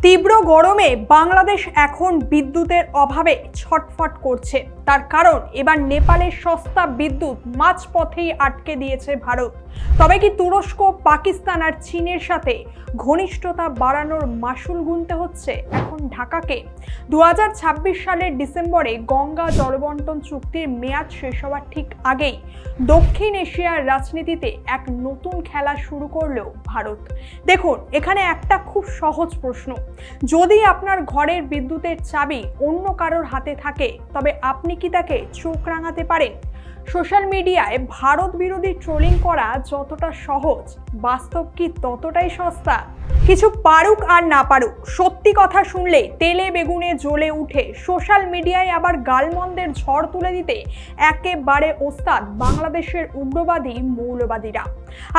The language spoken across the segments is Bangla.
তীব্র গরমে বাংলাদেশ এখন বিদ্যুতের অভাবে ছটফট করছে। তার কারণ এবার নেপালের সস্তা বিদ্যুৎ মাঝপথেই আটকে দিয়েছে ভারত। তবে কি তুরস্ক, পাকিস্তান আর চীনের সাথে ঘনিষ্ঠতা বাড়ানোর মাসুল গুনতে হচ্ছে এখন ঢাকাকে? 2026 সালের ডিসেম্বরে গঙ্গা জলবন্টন চুক্তির মেয়াদ শেষ হওয়ার ঠিক আগেই দক্ষিণ এশিয়ার রাজনীতিতে এক নতুন খেলা শুরু করলো ভারত। দেখুন, এখানে একটা খুব সহজ প্রশ্ন: যদি আপনার ঘরের বিদ্যুতের চাবি অন্য কারোর হাতে থাকে, তবে আপনি কি তাকে চোখ রাঙাতে পারেন? সোশ্যাল মিডিয়ায় ভারত বিরোধী ট্রোলিং করা যতটা সহজ, বাস্তব কি ততটাই সস্তা? কিছু পারুক আর না পারুক, সত্যি কথা শুনলে তেলে বেগুনে জ্বলে উঠে সোশ্যাল মিডিয়ায় আবার গালমন্দের ঝড় তুলে দিতে একেবারে ওস্তাদ বাংলাদেশের উগ্রবাদী মৌলবাদীরা।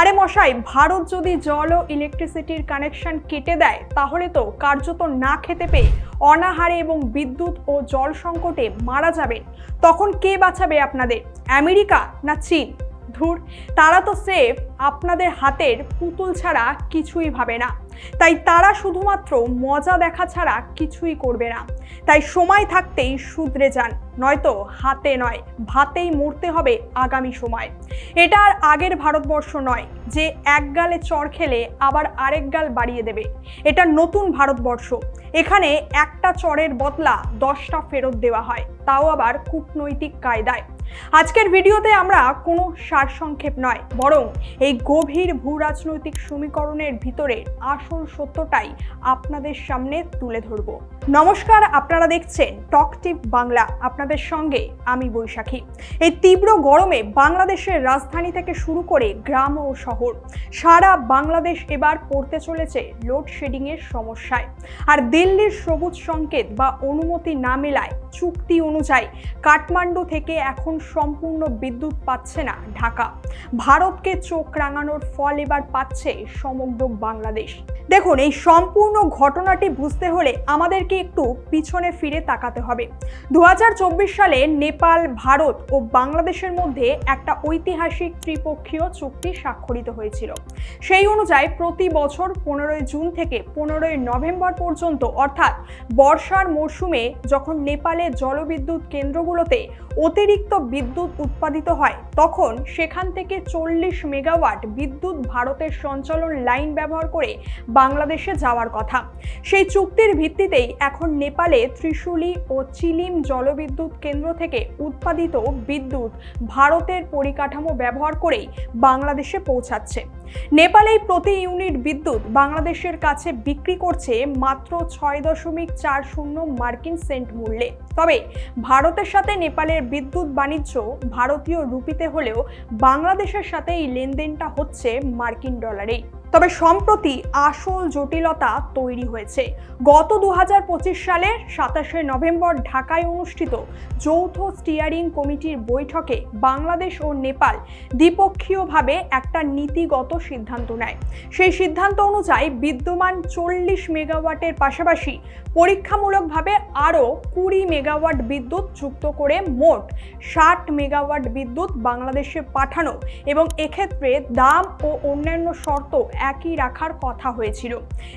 আরে মশাই, ভারত যদি জল ও ইলেকট্রিসিটির কানেকশন কেটে দেয়, তাহলে তো কার্যত না খেতে পেয়ে অনাহারে এবং বিদ্যুৎ ও জল সংকটে মারা যাবেন। তখন কে বাঁচাবে আপনাদের? আমেরিকা না চীন? ধুর, তারা তো সেফ আপনাদের হাতের পুতুল ছাড়া কিছুই ভাবে না। তাই তারা শুধুমাত্র মজা দেখা ছাড়া কিছুই করবে না। তাই সময় থাকতেই শুধরে যান, নয়তো হাতে নয় ভাতেই মরতে হবে আগামী সময়। এটা আর আগের ভারতবর্ষ নয় যে এক গালে চড় খেলে আবার আরেক গাল বাড়িয়ে দেবে। এটা নতুন ভারতবর্ষ। এখানে একটা চড়ের বদলা 10টা ফেরত দেওয়া হয়, তাও আবার কূটনৈতিক কায়দায়। আজকের ভিডিওতে আমরা কোনো সারসংক্ষেপ নয়, বরং এই গভীর ভূরাজনৈতিক সমীকরণের ভিতরে আসল সত্যটাই আপনাদের সামনে তুলে ধরব। নমস্কার, আপনারা দেখছেন টক টিপ বাংলা। আপনাদের সঙ্গে আমি বৈশাখী। এই তীব্র গরমে বাংলাদেশের রাজধানী থেকে শুরু করে গ্রাম ও শহর, সারা বাংলাদেশ এবার পড়তে চলেছে লোডশেডিং এর সমস্যায়। আর দিল্লির সবুজ সংকেত বা অনুমতি না মেলায় চুক্তি অনুযায়ী কাঠমান্ডু থেকে এখন সম্পূর্ণ বিদ্যুৎ পাচ্ছে না ঢাকা। ভারতকে চোখ রাঙানোর ফল এবার পাচ্ছে সমগ্র বাংলাদেশ। দেখুন, এই সম্পূর্ণ ঘটনাটি বুঝতে হলে আমাদেরকে একটু পিছনে ফিরে তাকাতে হবে। 2024 সালে নেপাল, ভারত ও বাংলাদেশের মধ্যে একটা ঐতিহাসিক ত্রিপক্ষীয় চুক্তি স্বাক্ষরিত হয়েছিল। সেই অনুযায়ী প্রতি বছর 15 জুন থেকে 15 নভেম্বর পর্যন্ত, অর্থাৎ বর্ষার মরশুমে যখন নেপালের জলবিদ্যুৎ কেন্দ্রগুলোতে অতিরিক্ত বিদ্যুৎ উৎপাদিত হয়, তখন সেখান থেকে 40 মেগাওয়াট বিদ্যুৎ ভারতের সঞ্চালন লাইন ব্যবহার করে বাংলাদেশে যাওয়ার কথা। সেই চুক্তির ভিত্তিতেই এখন নেপালে ত্রিশুলি ও চিলিম জলবিদ্যুৎ কেন্দ্র থেকে উৎপাদিত বিদ্যুৎ ভারতের পরিকাঠামো ব্যবহার করেই বাংলাদেশে পৌঁছাচ্ছে। নেপালে প্রতি ইউনিট বিদ্যুৎ বাংলাদেশের কাছে বিক্রি করছে মাত্র 6.40 মার্কিন সেন্ট মূল্যে। তবে ভারতের সাথে নেপালের বিদ্যুৎ বাণিজ্য ভারতীয় রুপিতে হলেও বাংলাদেশের সাথে এই লেনদেনটা হচ্ছে মার্কিন ডলারেই। তবে সম্প্রতি আসল জটিলতা তৈরি হয়েছে। গত 2025 সালের 27 নভেম্বর ঢাকায় অনুষ্ঠিত যৌথ স্টিয়ারিং কমিটির বৈঠকে বাংলাদেশ ও নেপাল দ্বিপক্ষীয়ভাবে একটা নীতিগত সিদ্ধান্ত নেয়। সেই সিদ্ধান্ত অনুযায়ী বিদ্যমান 40 মেগাওয়াটের পাশাপাশি পরীক্ষামূলকভাবে আরও 20 মেগাওয়াট বিদ্যুৎ যুক্ত করে মোট 60 মেগাওয়াট বিদ্যুৎ বাংলাদেশে পাঠানো এবং এক্ষেত্রে দাম ও অন্যান্য শর্ত একই রাখার কথা হয়েছিল।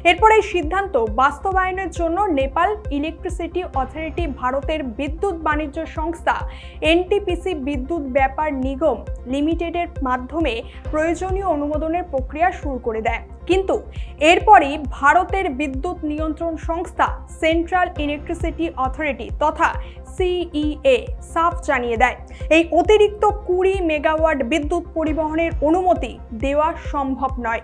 এরপর এই সিদ্ধান্ত বাস্তবায়নের জন্য নেপাল ইলেকট্রিসিটি অথরিটি ভারতের বিদ্যুৎ বাণিজ্য সংস্থা এনটিপিসি বিদ্যুৎ ব্যাপার নিগম লিমিটেডের মাধ্যমে প্রয়োজনীয় অনুমোদনের প্রক্রিয়া শুরু করে দেয়। কিন্তু এরপরই ভারতের বিদ্যুৎ নিয়ন্ত্রণ সংস্থা সেন্ট্রাল ইলেকট্রিসিটি অথরিটি তথা সিইএ সাফ জানিয়ে দেয়, এই অতিরিক্ত 20 মেগাওয়াট বিদ্যুৎ পরিবহনের অনুমতি দেওয়া সম্ভব নয়।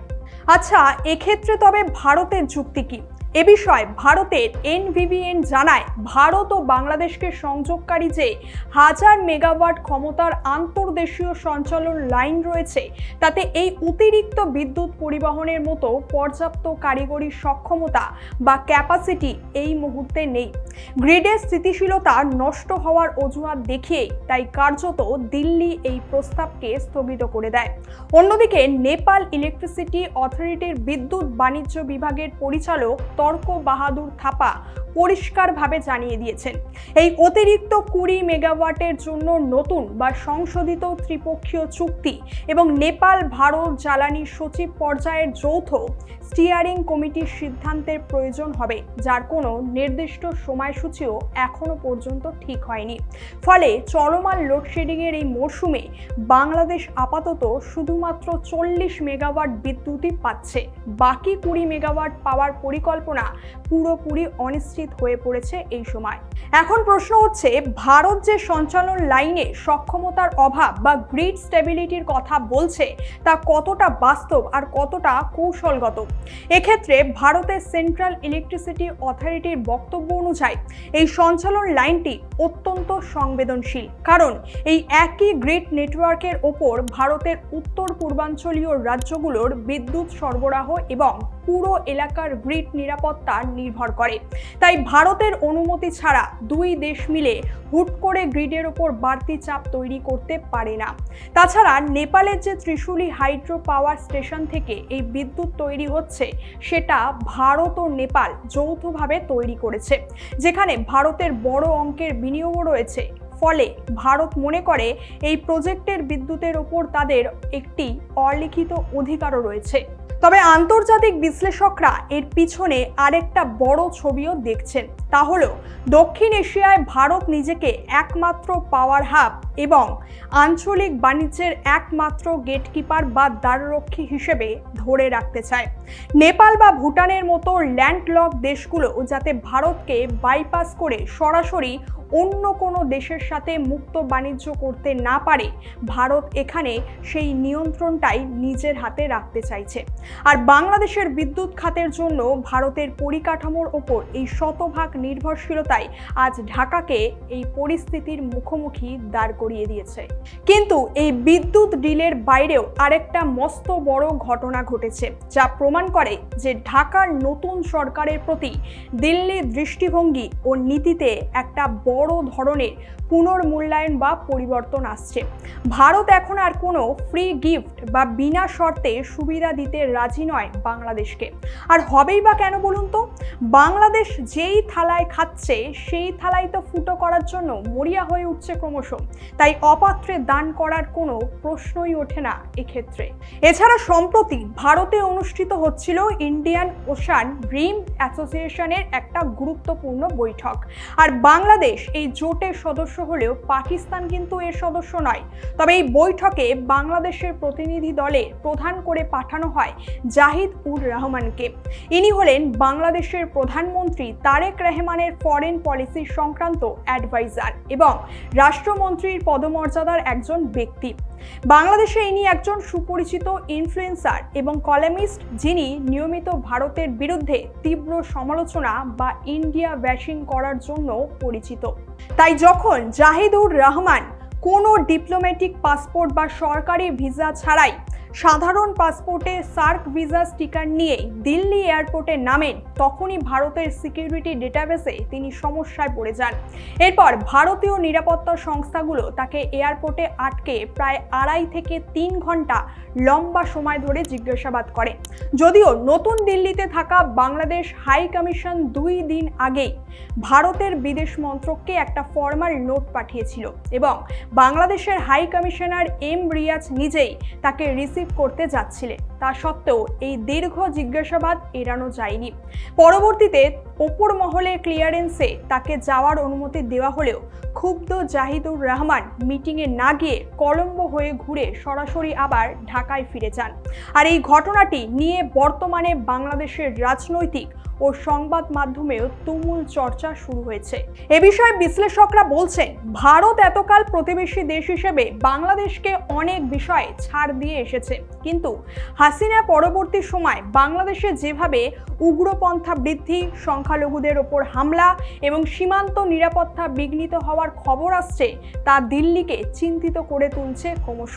আচ্ছা, এক্ষেত্রে তবে ভারতের যুক্তি কি? এ বিষয়ে ভারতের এনভিভিএন জানায়, ভারত ও বাংলাদেশকে সংযোগকারী যে 1000 মেগাওয়াট ক্ষমতার আন্তর্দেশীয় সঞ্চালন লাইন রয়েছে, তাতে এই অতিরিক্ত বিদ্যুৎ পরিবহনের মতো পর্যাপ্ত কারিগরি সক্ষমতা বা ক্যাপাসিটি এই মুহূর্তে নেই। গ্রিডের স্থিতিশীলতা নষ্ট হওয়ার অজুহাত দেখিয়েই তাই কার্যত দিল্লি এই প্রস্তাবকে স্থগিত করে দেয়। অন্যদিকে নেপাল ইলেকট্রিসিটি অথরিটির বিদ্যুৎ বাণিজ্য বিভাগের পরিচালক তর্ক বাহাদুর থাপা পরিষ্কারভাবে জানিয়ে দিয়েছেন, এই অতিরিক্ত 20 মেগাওয়াটের জন্য নতুন বা সংশোধিত ত্রিপক্ষীয় চুক্তি এবং নেপাল ভারত জ্বালানি সচিব পর্যায়ের যৌথ স্টিয়ারিং কমিটির সিদ্ধান্তের প্রয়োজন হবে, যার কোনো নির্দিষ্ট সময়সূচিও এখনো পর্যন্ত ঠিক হয়নি। ফলে চলমান লোডশেডিংয়ের এই মরশুমে বাংলাদেশ আপাতত শুধুমাত্র 40 মেগাওয়াট বিদ্যুৎই পাচ্ছে। বাকি 20 মেগাওয়াট পাওয়ার পরিকল্পনা পুরোপুরি অনিশ্চিত হয়ে পড়েছে এই সময়। এখন প্রশ্ন হচ্ছে, ভারত যে সঞ্চালন লাইনে সক্ষমতার অভাব বা গ্রিড স্টেবিলিটির কথা বলছে তা কতটা বাস্তব আর কতটা কৌশলগত। এক্ষেত্রে ভারতের সেন্ট্রাল ইলেকট্রিসিটি অথরিটির বক্তব্য অনুযায়ী এই সঞ্চালন লাইনটি অত্যন্ত সংবেদনশীল, কারণ এই একই গ্রিড নেটওয়ার্কের ওপর ভারতের উত্তর পূর্বাঞ্চলীয় রাজ্যগুলোর বিদ্যুৎ সরবরাহ এবং পুরো এলাকার গ্রিড নিরাপত্তা নির্ভর করে। তাই ভারতের অনুমতি ছাড়া দুই দেশ মিলে হুট করে গ্রিডের ওপর বাড়তি চাপ তৈরি করতে পারে না। তাছাড়া নেপালের যে ত্রিশুলি হাইড্রো পাওয়ার স্টেশন থেকে এই বিদ্যুৎ তৈরি হচ্ছে সেটা ভারত ও নেপাল যৌথভাবে তৈরি করেছে, যেখানে ভারতের বড় অঙ্কের বিনিয়োগও রয়েছে। ফলে ভারত মনে করে এই প্রজেক্টের বিদ্যুতের ওপর তাদের একটি অলিখিত অধিকারও রয়েছে। তবে আন্তর্জাতিক বিশ্লেষকরা এর পিছনে আরেকটা বড় ছবিও দেখছেন, তা হলো দক্ষিণ এশিয়ায় ভারত নিজেকে একমাত্র পাওয়ার হাব এবং আঞ্চলিক বাণিজ্যের একমাত্র গেটকিপার বা দ্বাররক্ষী হিসেবে ধরে রাখতে চায়। নেপাল বা ভুটানের মতো ল্যান্ডলক দেশগুলো যাতে ভারতকে বাইপাস করে সরাসরি অন্য কোনো দেশের সাথে মুক্ত বাণিজ্য করতে না পারে, ভারত এখানে সেই নিয়ন্ত্রণটাই নিজের হাতে রাখতে চাইছে। আর বাংলাদেশের বিদ্যুৎ খাতের জন্য ভারতের পরিকাঠামোর ওপর এই শতভাগ নির্ভরশীলতাই আজ ঢাকাকে এই পরিস্থিতির মুখোমুখি দাঁড় করিয়ে দিয়েছে। কিন্তু এই বিদ্যুৎ ডিলের বাইরেও আরেকটা মস্ত বড় ঘটনা ঘটেছে, যা প্রমাণ করে যে ঢাকার নতুন সরকারের প্রতি দিল্লির দৃষ্টিভঙ্গি ও নীতিতে একটা বড় ধরনের পুনর্মূল্যায়ন বা পরিবর্তন আসছে। ভারত এখন আর কোনো ফ্রি গিফট বা বিনা শর্তে সুবিধা দিতে রাজি নয় বাংলাদেশকে। আর হবেই বা কেন বলুন তো? বাংলাদেশ যেই থালায় খাচ্ছে সেই থালায় তো ফুটো করার জন্য মরিয়া হয়ে উঠছে ক্রমশ। তাই অপাত্রে দান করার কোনো প্রশ্নই ওঠে না এক্ষেত্রে। এছাড়া সম্প্রতি ভারতে অনুষ্ঠিত হচ্ছিল ইন্ডিয়ান ওশান রিম অ্যাসোসিয়েশনের একটা গুরুত্বপূর্ণ বৈঠক। আর বাংলাদেশ এই জোটের সদস্য হলেও পাকিস্তান কিন্তু এর সদস্য নয়। তবে এই বৈঠকে বাংলাদেশের প্রতিনিধি দলে প্রধান করে পাঠানো হয় জাহিদ উর রহমানকে। ইনি হলেন বাংলাদেশের প্রধানমন্ত্রী তারেক রহমানের ফরেন পলিসি সংক্রান্ত অ্যাডভাইজার এবং রাষ্ট্রমন্ত্রীর পদমর্যাদার একজন ব্যক্তি। বাংলাদেশে ইনি একজন সুপরিচিত ইনফ্লুয়েন্সার এবং কলামিস্ট, যিনি নিয়মিত ভারতের বিরুদ্ধে তীব্র সমালোচনা বা ইন্ডিয়া ব্যাশিং করার জন্য পরিচিত। তাই যখন জাহিদ উর রহমান কোনো ডিপ্লোম্যাটিক পাসপোর্ট বা সরকারি ভিসা ছাড়াই সাধারণ পাসপোর্টে সার্ক ভিসা স্টিকার নিয়ে দিল্লি এয়ারপোর্টে নামেন, তখনই ভারতের সিকিউরিটি ডেটাবেসে তিনি সমস্যায় পড়ে যান। এরপর ভারতীয় নিরাপত্তা সংস্থাগুলো তাকে এয়ারপোর্টে আটকে প্রায় 2.5 থেকে 3 ঘন্টা লম্বা সময় ধরে জিজ্ঞাসাবাদ করে। যদিও নতুন দিল্লিতে থাকা বাংলাদেশ হাই কমিশন 2 দিন আগেই ভারতের বিদেশ মন্ত্রককে একটা ফরমাল নোট পাঠিয়েছিল এবং বাংলাদেশের হাই কমিশনার এম রিয়াজ নিজেই তাকে রিসিভ করতে যাচ্ছিলেন। তা সত্ত্বেও এই দীর্ঘ জিজ্ঞাসাবাদ এড়ানো যায়নি। পরবর্তীতে ওপর মহলের ক্লিয়ারেন্সে তাকে যাওয়ার অনুমতি দেওয়া হলেও ক্ষুব্ধ জাহিদুর রহমান মিটিংয়ে না গিয়ে কলম্বো হয়ে ঘুরে সরাসরি আবার ঢাকায় ফিরে যান। আর এই ঘটনাটি নিয়ে বর্তমানে বাংলাদেশের রাজনৈতিক ও সংবাদ মাধ্যমেও তুমুল চর্চা শুরু হয়েছে। এ বিষয়ে বিশ্লেষকরা বলছেন, ভারত এতকাল প্রতিবেশী দেশ হিসেবে বাংলাদেশকে অনেক বিষয়ে ছাড় দিয়ে এসেছে, কিন্তু হাসিনা পরবর্তী সময় বাংলাদেশে যেভাবে উগ্রপন্থা বৃদ্ধি, সংখ্যালঘুদের ওপর হামলা এবং সীমান্ত নিরাপত্তা বিঘ্নিত হওয়ার খবর আসছে, তা দিল্লিকে চিন্তিত করে তুলছে ক্রমশ।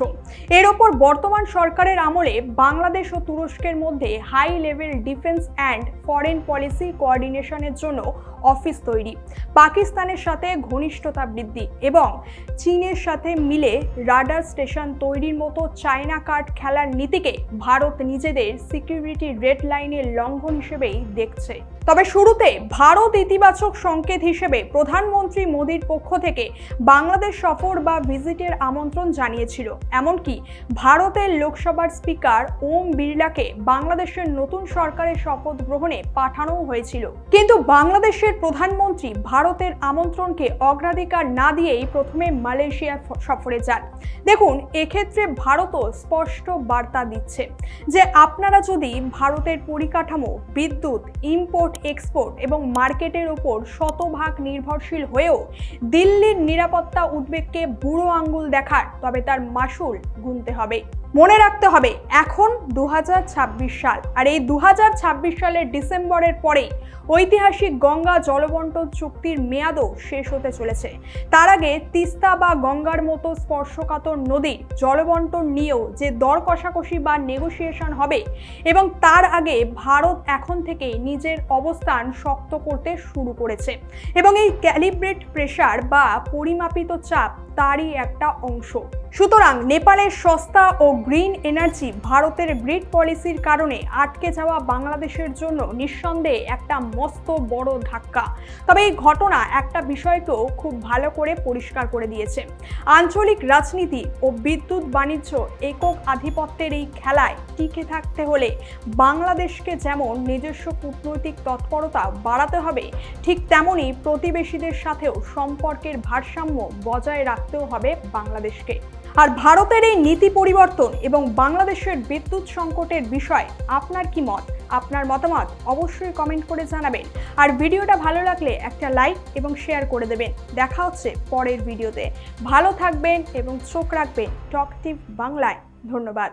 এর ওপর বর্তমান সরকারের আমলে বাংলাদেশ ও তুরস্কের মধ্যে high level defence and foreign policy কোঅর্ডিনেশনের জন্য অফিস তৈরি, পাকিস্তানের সাথে ঘনিষ্ঠতা বৃদ্ধি এবং চীনের সাথে মিলে রাডার স্টেশন তৈরির মতো চায়না কার্ড খেলার নীতিকে ভারত নিজেদের সিকিউরিটি রেড লাইনের লঙ্ঘন হিসেবেই দেখছে। তবে শুরুতে ভারত ইতিবাচক সংকেত হিসেবে প্রধানমন্ত্রী মোদীর পক্ষ থেকে বাংলাদেশ সফর বা ভিজিটের আমন্ত্রণ জানিয়েছিল। এমনকি ভারতের লোকসভার স্পিকার ওম বিড়লাকে বাংলাদেশের নতুন সরকারের শপথ গ্রহণে পাঠানোও হয়েছিল। কিন্তু বাংলাদেশের প্রধানমন্ত্রী ভারতের আমন্ত্রণকে অগ্রাধিকার না দিয়েই প্রথমে মালয়েশিয়া সফরে যান। দেখুন, এক্ষেত্রে ভারতও স্পষ্ট বার্তা দিচ্ছে যে আপনারা যদি ভারতের পরিকাঠামো, বিদ্যুৎ, ইম্পোর্ট এক্সপোর্ট এবং মার্কেটের উপর শতভাগ নির্ভরশীল হয়েও দিল্লির নিরাপত্তা উদ্বেগকে বুড়ো আঙ্গুল দেখার, তবে তার মাসুল গুনতে হবে। মনে রাখতে হবে, এখন 2026 সাল, আর এই 2026 সালের ডিসেম্বরের পরেই ঐতিহাসিক গঙ্গা জলবন্টন চুক্তির মেয়াদও শেষ হতে চলেছে। তার আগে তিস্তা বা গঙ্গার মতো স্পর্শকাতর নদীর জলবন্টন নিয়েও যে দর কষাকষি বা নেগোসিয়েশন হবে, এবং তার আগে ভারত এখন থেকেই নিজের অবস্থান শক্ত করতে শুরু করেছে, এবং এই ক্যালিব্রেট প্রেসার বা পরিমাপিত চাপ তারই একটা অংশ। সুতরাং নেপালের সস্তা ও গ্রিন এনার্জি ভারতের গ্রিড পলিসির কারণে আটকে যাওয়া বাংলাদেশের জন্য নিঃসন্দেহে একটা মস্ত বড় ধাক্কা। তবে এই ঘটনা একটা বিষয়কেও খুব ভালো করে পরিষ্কার করে দিয়েছে। আঞ্চলিক রাজনীতি ও বিদ্যুৎ বাণিজ্য একক আধিপত্যের এই খেলায় টিকে থাকতে হলে বাংলাদেশকে যেমন নিজস্ব কূটনৈতিক তৎপরতা বাড়াতে হবে, ঠিক তেমনই প্রতিবেশীদের সাথেও সম্পর্কের ভারসাম্য বজায় রাখতেও হবে বাংলাদেশকে। আর ভারতের এই নীতি পরিবর্তন এবং বাংলাদেশের বিদ্যুৎ সংকটের বিষয়ে আপনার কি মত? আপনার মতামত অবশ্যই কমেন্ট করে জানাবেন। আর ভিডিওটা ভালো লাগলে একটা লাইক এবং শেয়ার করে দেবেন। দেখা হচ্ছে পরের ভিডিওতে। ভালো থাকবেন এবং চোখ রাখবেন টক টিভি বাংলায়। ধন্যবাদ।